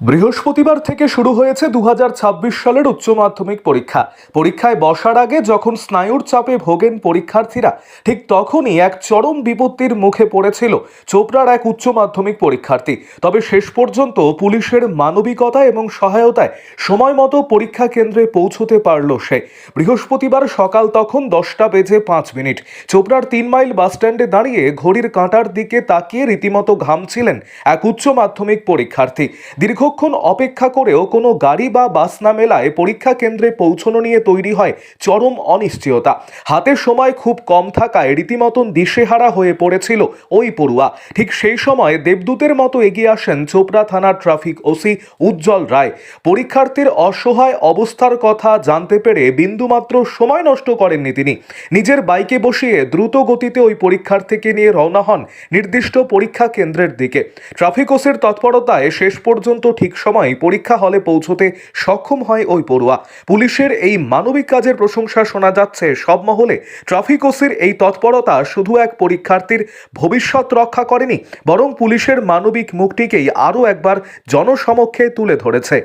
বৃহস্পতিবার থেকে শুরু হয়েছে 2026 সালের উচ্চ মাধ্যমিক পরীক্ষায় বসার আগে যখন স্নায়ুর চাপে ভোগেন পরীক্ষার্থীরা, ঠিক তখনই এক চরম বিপত্তির মুখে পড়েছিল চোপড়ার এক উচ্চ মাধ্যমিক পরীক্ষার্থী। তবে শেষ পর্যন্ত পুলিশের মানবিকতা এবং সহায়তায় সময় মতো পরীক্ষা কেন্দ্রে পৌঁছতে পারল সে। বৃহস্পতিবার সকাল তখন 10:05। চোপড়ার 3 মাইল বাসস্ট্যান্ডে দাঁড়িয়ে ঘড়ির কাঁটার দিকে তাকিয়ে রীতিমতো ঘামছিলেন এক উচ্চ মাধ্যমিক পরীক্ষার্থী। দীর্ঘক্ষণ অপেক্ষা করেও কোনো গাড়ি বা বাস না মেলায় পরীক্ষা কেন্দ্রে পৌঁছানো নিয়ে তৈরি হয় চরম অনিশ্চয়তা। হাতে সময় খুব কম থাকায় রীতিমতন দিশেহারা হয়ে পড়েছিল ওই পড়ুয়া। ঠিক সেই সময় দেবদূতের মতো এগিয়ে আসেন চোপড়া থানার ট্রাফিক ওসি উজ্জ্বল রায়। পরীক্ষার্থীর অসহায় অবস্থার কথা জানতে পেরে বিন্দুমাত্র সময় নষ্ট করেননি তিনি। নিজের বাইকে বসিয়ে দ্রুত গতিতে ওই পরীক্ষার্থীকে নিয়ে রওনা হন নির্দিষ্ট পরীক্ষা কেন্দ্রের দিকে। ট্রাফিক ওসির তৎপরতায় শেষ পর্যন্ত ঠিক সময় পরীক্ষা হলে পৌঁছতে সক্ষম হয় ওই পড়ুয়া। পুলিশের এই মানবিক কাজের প্রশংসা শোনা যাচ্ছে সব মহলে। ট্রাফিক ওসির এই তৎপরতা শুধু এক পরীক্ষার্থীর ভবিষ্যৎ রক্ষা করেনি, বরং পুলিশের মানবিক মুখটিকেই আরও একবার জনসমক্ষে তুলে ধরেছে।